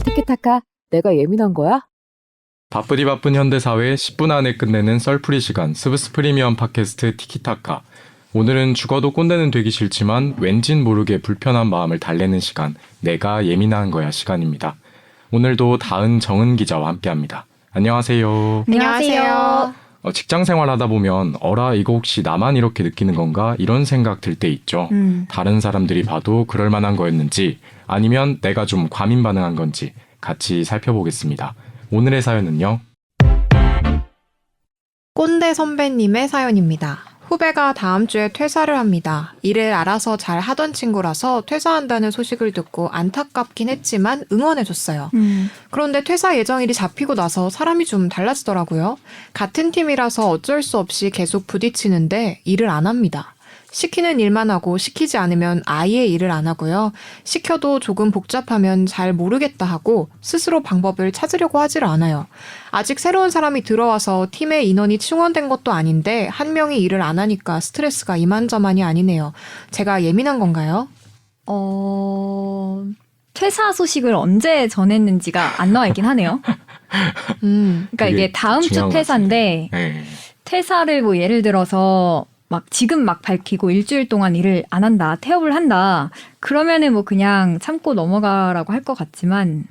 티키타카, 내가 예민한 거야? 바쁘디 바쁜 현대사회 10분 안에 끝내는 썰풀이 시간 스브스 프리미엄 팟캐스트 티키타카. 오늘은 죽어도 꼰대는 되기 싫지만 왠진 모르게 불편한 마음을 달래는 시간, 내가 예민한 거야 시간입니다. 오늘도 다은 정은 기자와 함께합니다. 안녕하세요. 안녕하세요. 직장 생활하다 보면 어라 이거 혹시 나만 이렇게 느끼는 건가 이런 생각 들 때 있죠. 다른 사람들이 봐도 그럴 만한 거였는지 아니면 내가 좀 과민 반응한 건지 같이 살펴보겠습니다. 오늘의 사연은요. 꼰대 선배님의 사연입니다. 후배가 다음 주에 퇴사를 합니다. 일을 알아서 잘 하던 친구라서 퇴사한다는 소식을 듣고 안타깝긴 했지만 응원해줬어요. 그런데 퇴사 예정일이 잡히고 나서 사람이 좀 달라지더라고요. 같은 팀이라서 어쩔 수 없이 계속 부딪히는데 일을 안 합니다. 시키는 일만 하고 시키지 않으면 아예 일을 안 하고요. 시켜도 조금 복잡하면 잘 모르겠다 하고 스스로 방법을 찾으려고 하질 않아요. 아직 새로운 사람이 들어와서 팀에 인원이 충원된 것도 아닌데 한 명이 일을 안 하니까 스트레스가 이만저만이 아니네요. 제가 예민한 건가요? 퇴사 소식을 언제 전했는지가 안 나와 있긴 하네요. 그러니까 이게 다음 주 퇴사인데 네. 퇴사를 뭐 예를 들어서 막 지금 막 밝히고 일주일 동안 일을 안 한다, 태업을 한다. 그러면은 뭐 그냥 참고 넘어가라고 할 것 같지만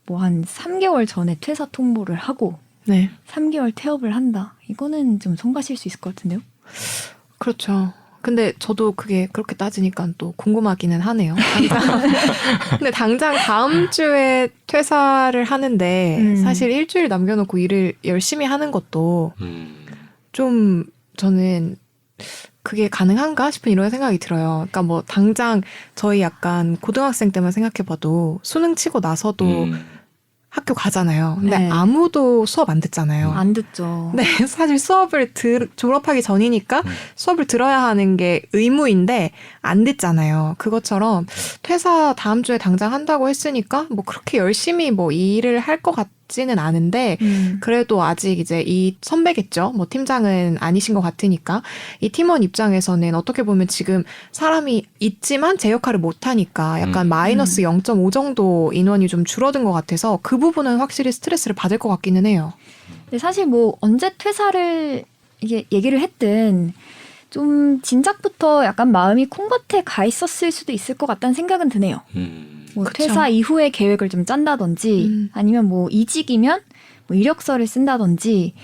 뭐 한 3개월 전에 퇴사 통보를 하고 네. 3개월 태업을 한다. 이거는 좀 성가실 수 있을 것 같은데요? 그렇죠. 근데 저도 그게 그렇게 따지니까 또 궁금하기는 하네요. 근데 당장 다음 주에 퇴사를 하는데 사실 일주일 남겨놓고 일을 열심히 하는 것도 좀 저는 그게 가능한가 싶은 이런 생각이 들어요. 그러니까 뭐 당장 저희 약간 고등학생 때만 생각해봐도 수능 치고 나서도 학교 가잖아요. 근데 네. 아무도 수업 안 듣잖아요. 안 듣죠. 네, 사실 수업을 졸업하기 전이니까 수업을 들어야 하는 게 의무인데 안 듣잖아요. 그것처럼 퇴사 다음 주에 당장 한다고 했으니까 뭐 그렇게 열심히 뭐 일을 할 것 같지는 않은데 그래도 아직 이제 이 선배겠죠. 뭐 팀장은 아니신 것 같으니까 이 팀원 입장에서는 어떻게 보면 지금 사람이 있지만 제 역할을 못 하니까 약간 마이너스 0.5 정도 인원이 좀 줄어든 것 같아서 그 부분은 확실히 스트레스를 받을 것 같기는 해요. 근데 사실 뭐 언제 퇴사를 이게 얘기를 했든 좀 진작부터 약간 마음이 콩밭에 가 있었을 수도 있을 것 같다는 생각은 드네요. 뭐 그쵸. 퇴사 이후에 계획을 좀 짠다든지 아니면 뭐 이직이면 뭐 이력서를 쓴다든지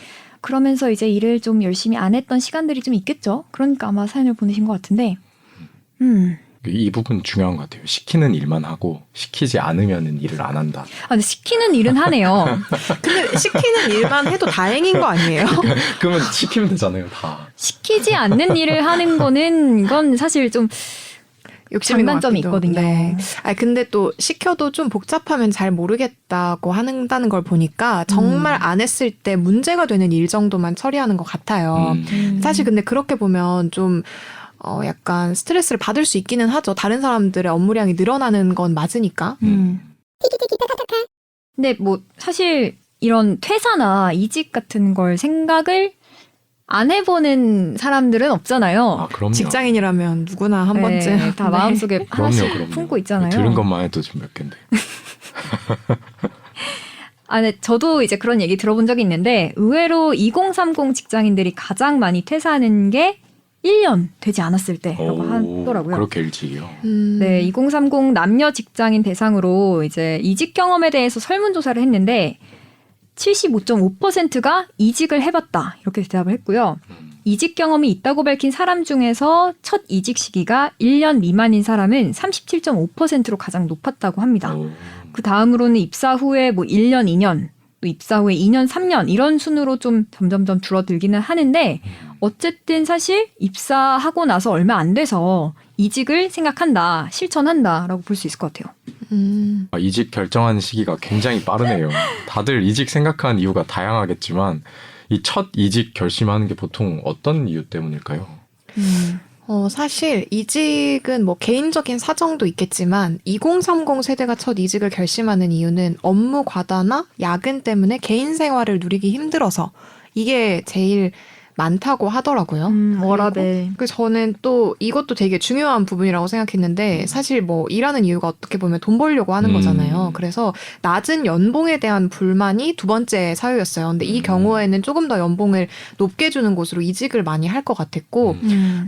그러면서 이제 일을 좀 열심히 안 했던 시간들이 좀 있겠죠. 그러니까 아마 사연을 보내신 것 같은데 이 부분 중요한 것 같아요. 시키는 일만 하고 시키지 않으면 일을 안 한다. 근데 시키는 일은 하네요. 근데 시키는 일만 해도 다행인 거 아니에요? 그러면 시키면 되잖아요, 다. 시키지 않는 일을 하는 거는 이건 사실 좀 욕심인 것 장단점이 같기도. 있거든요. 네. 아니, 근데 또 시켜도 좀 복잡하면 잘 모르겠다고 한다는 걸 보니까 정말 안 했을 때 문제가 되는 일 정도만 처리하는 것 같아요. 사실 근데 그렇게 보면 좀 약간 스트레스를 받을 수 있기는 하죠. 다른 사람들의 업무량이 늘어나는 건 맞으니까. 근데 뭐 사실 이런 퇴사나 이직 같은 걸 생각을 안 해보는 사람들은 없잖아요. 아, 그럼요. 직장인이라면 누구나 한 번쯤. 다 마음속에 하나씩 그럼요. 품고 있잖아요. 들은 것만 해도 지금 몇 갠데. 네, 저도 이제 그런 얘기 들어본 적이 있는데 의외로 2030 직장인들이 가장 많이 퇴사하는 게 1년 되지 않았을 때라고 하더라고요. 그렇게 일찍이요. 네, 2030 남녀 직장인 대상으로 이제 이직 경험에 대해서 설문조사를 했는데 75.5%가 이직을 해봤다 이렇게 대답을 했고요. 이직 경험이 있다고 밝힌 사람 중에서 첫 이직 시기가 1년 미만인 사람은 37.5%로 가장 높았다고 합니다. 그 다음으로는 입사 후에 뭐 1년, 2년, 또 입사 후에 2년, 3년 이런 순으로 좀 점점점 줄어들기는 하는데 어쨌든 사실 입사하고 나서 얼마 안 돼서 이직을 생각한다, 실천한다라고 볼 수 있을 것 같아요. 이직 결정하는 시기가 굉장히 빠르네요. 다들 이직 생각하는 이유가 다양하겠지만 이 첫 이직 결심하는 게 보통 어떤 이유 때문일까요? 사실 이직은 뭐 개인적인 사정도 있겠지만 2030 세대가 첫 이직을 결심하는 이유는 업무 과다나 야근 때문에 개인 생활을 누리기 힘들어서 이게 제일 많다고 하더라고요. 워라밸. 그 저는 또 이것도 되게 중요한 부분이라고 생각했는데 사실 뭐 일하는 이유가 어떻게 보면 돈 벌려고 하는 거잖아요. 그래서 낮은 연봉에 대한 불만이 두 번째 사유였어요. 근데 이 경우에는 조금 더 연봉을 높게 주는 곳으로 이직을 많이 할 것 같았고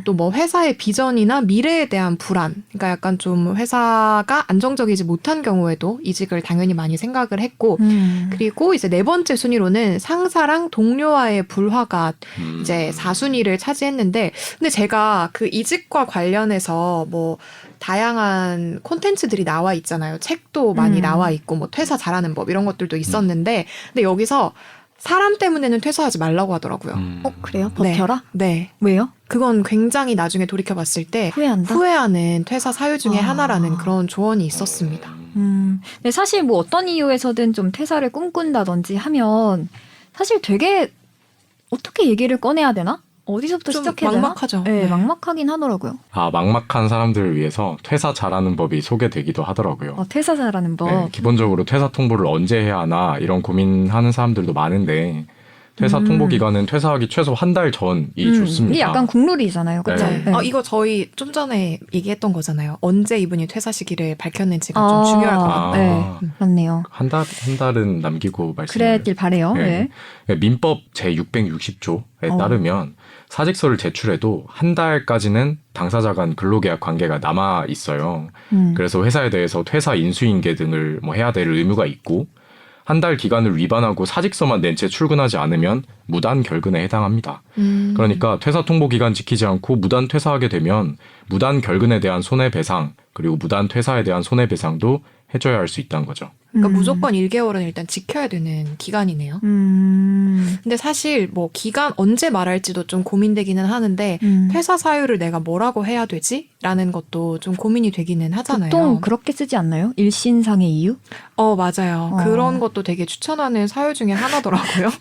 또 뭐 회사의 비전이나 미래에 대한 불안, 그러니까 약간 좀 회사가 안정적이지 못한 경우에도 이직을 당연히 많이 생각을 했고 그리고 이제 네 번째 순위로는 상사랑 동료와의 불화가 이제 4순위를 차지했는데 근데 제가 그 이직과 관련해서 뭐 다양한 콘텐츠들이 나와 있잖아요. 책도 많이 나와 있고 뭐 퇴사 잘하는 법 이런 것들도 있었는데 근데 여기서 사람 때문에는 퇴사하지 말라고 하더라고요. 그래요? 버텨라? 네. 왜요? 그건 굉장히 나중에 돌이켜봤을 때 후회한다? 후회하는 퇴사 사유 중에 아. 하나라는 그런 조언이 있었습니다. 근데 사실 뭐 어떤 이유에서든 좀 퇴사를 꿈꾼다든지 하면 사실 되게 어떻게 얘기를 꺼내야 되나? 어디서부터 좀 시작해야 되나? 막막하죠. 네, 네. 막막하긴 하더라고요. 막막한 사람들을 위해서 퇴사 잘하는 법이 소개되기도 하더라고요. 퇴사 잘하는 법. 네, 기본적으로 퇴사 통보를 언제 해야 하나 이런 고민하는 사람들도 많은데 퇴사 통보 기간은 퇴사하기 최소 한 달 전이 좋습니다. 이게 약간 국룰이잖아요. 그렇죠? 네. 이거 저희 좀 전에 얘기했던 거잖아요. 언제 이분이 퇴사 시기를 밝혔는지가 좀 중요할 것 같아요. 네, 맞네요. 한 달은 남기고 말씀을. 그랬길 바래요. 네. 네. 민법 제 660조에 따르면 사직서를 제출해도 한 달까지는 당사자 간 근로계약 관계가 남아 있어요. 그래서 회사에 대해서 퇴사 인수인계 등을 뭐 해야 될 의무가 있고 한 달 기간을 위반하고 사직서만 낸 채 출근하지 않으면 무단 결근에 해당합니다. 그러니까 퇴사 통보 기간 지키지 않고 무단 퇴사하게 되면 무단 결근에 대한 손해배상 그리고 무단 퇴사에 대한 손해배상도 해줘야 할 수 있다는 거죠. 그러니까 무조건 1개월은 일단 지켜야 되는 기간이네요. 근데 사실 뭐 기간 언제 말할지도 좀 고민되기는 하는데 퇴사 사유를 내가 뭐라고 해야 되지? 라는 것도 좀 고민이 되기는 하잖아요. 보통 그렇게 쓰지 않나요? 일신상의 이유? 맞아요. 그런 것도 되게 추천하는 사유 중에 하나더라고요.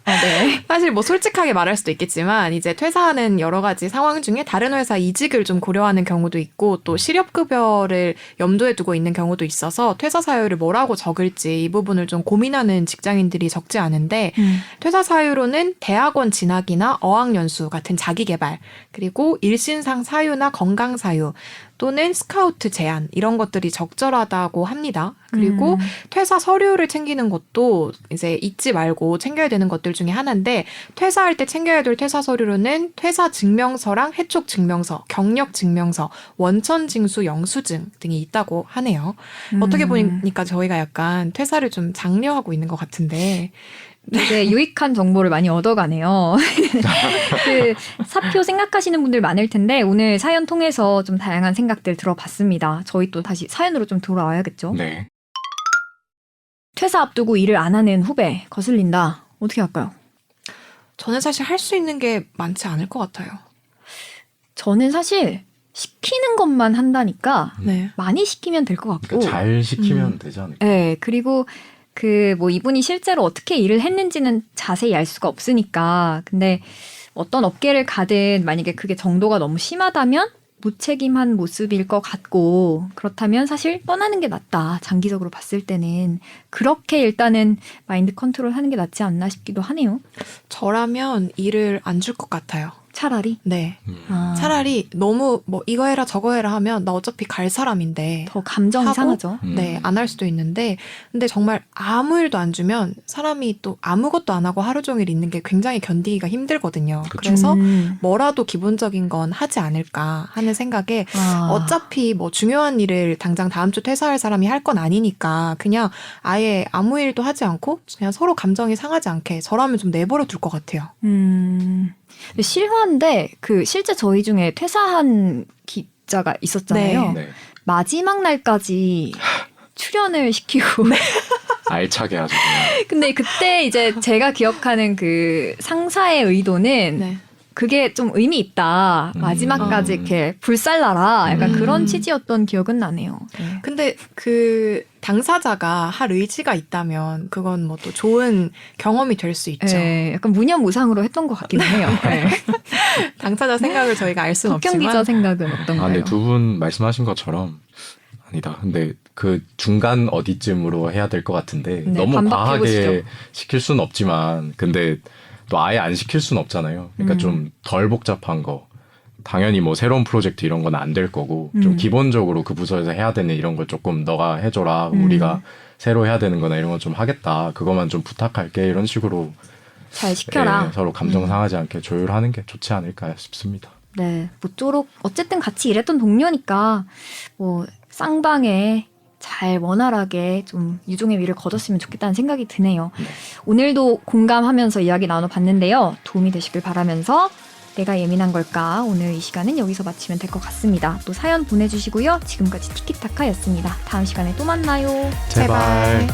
네. 사실 뭐 솔직하게 말할 수도 있겠지만 이제 퇴사하는 여러 가지 상황 중에 다른 회사 이직을 좀 고려하는 경우도 있고 또 실업급여를 염두에 두고 있는 경우도 있어서 퇴사 사유를 뭐라고 적을지 이 부분을 좀 고민하는 직장인들이 적지 않은데 퇴사 사유로는 대학원 진학이나 어학연수 같은 자기개발 그리고 일신상 사유나 건강 사유 또는 스카우트 제안 이런 것들이 적절하다고 합니다. 그리고 퇴사 서류를 챙기는 것도 이제 잊지 말고 챙겨야 되는 것들 중에 하나인데 퇴사할 때 챙겨야 될 퇴사 서류로는 퇴사 증명서랑 해촉 증명서, 경력 증명서, 원천 징수 영수증 등이 있다고 하네요. 어떻게 보니까 저희가 약간 퇴사를 좀 장려하고 있는 것 같은데 되게 유익한 정보를 많이 얻어가네요. 그 사표 생각하시는 분들 많을 텐데 오늘 사연 통해서 좀 다양한 생각들 들어봤습니다. 저희 또 다시 사연으로 좀 돌아와야겠죠. 네. 퇴사 앞두고 일을 안 하는 후배 거슬린다. 어떻게 할까요? 저는 사실 할 수 있는 게 많지 않을 것 같아요. 저는 사실 시키는 것만 한다니까 네. 많이 시키면 될 것 같고. 그러니까 잘 시키면 되지 않을까. 네, 그리고 뭐 이분이 실제로 어떻게 일을 했는지는 자세히 알 수가 없으니까. 근데 어떤 업계를 가든 만약에 그게 정도가 너무 심하다면 무책임한 모습일 것 같고 그렇다면 사실 떠나는 게 낫다. 장기적으로 봤을 때는 그렇게 일단은 마인드 컨트롤 하는 게 낫지 않나 싶기도 하네요. 저라면 일을 안 줄 것 같아요. 차라리. 네. 아, 차라리 너무 뭐 이거 해라 저거 해라 하면 나 어차피 갈 사람인데 더 감정이 하고? 상하죠. 네, 안 할 수도 있는데 근데 정말 아무 일도 안 주면 사람이 또 아무것도 안 하고 하루 종일 있는 게 굉장히 견디기가 힘들거든요. 그쵸. 그래서 뭐라도 기본적인 건 하지 않을까 하는 생각에 어차피 뭐 중요한 일을 당장 다음 주 퇴사할 사람이 할 건 아니니까 그냥 아예 아무 일도 하지 않고 그냥 서로 감정이 상하지 않게 저라면 좀 내버려 둘 것 같아요. 근데 실화인데 실제 저희 중에 퇴사한 기자가 있었잖아요. 네. 마지막 날까지 출연을 시키고. 알차게 하죠. 그냥. 근데 그때 이제 제가 기억하는 그 상사의 의도는 네. 그게 좀 의미 있다. 마지막까지 이렇게 불살라라. 약간 그런 취지였던 기억은 나네요. 네. 근데 그 당사자가 할 의지가 있다면 그건 뭐 또 좋은 경험이 될 수 있죠. 네, 약간 무념무상으로 했던 것 같기는 해요. 네. 당사자 생각을 저희가 알 수는 석경 없지만 기자 생각은 어떤가요? 근데 두 분 말씀하신 것처럼 아니다. 근데 그 중간 어디쯤으로 해야 될 것 같은데 네, 너무 반박해보시죠. 과하게 시킬 수는 없지만 근데 또 아예 안 시킬 수는 없잖아요. 그러니까 좀 음. 덜 복잡한 거. 당연히 뭐 새로운 프로젝트 이런 건 안 될 거고 좀 기본적으로 그 부서에서 해야 되는 이런 걸 조금 너가 해줘라. 우리가 새로 해야 되는 거나 이런 건 좀 하겠다. 그것만 좀 부탁할게. 이런 식으로 잘 시켜라. 예, 서로 감정 상하지 않게 조율하는 게 좋지 않을까 싶습니다. 네, 모쪼록 어쨌든 같이 일했던 동료니까 뭐 쌍방에 잘 원활하게 좀 유종의 미를 거뒀으면 좋겠다는 생각이 드네요. 네. 오늘도 공감하면서 이야기 나눠봤는데요. 도움이 되시길 바라면서 내가 예민한 걸까? 오늘 이 시간은 여기서 마치면 될 것 같습니다. 또 사연 보내주시고요. 지금까지 티키타카였습니다. 다음 시간에 또 만나요. 제발.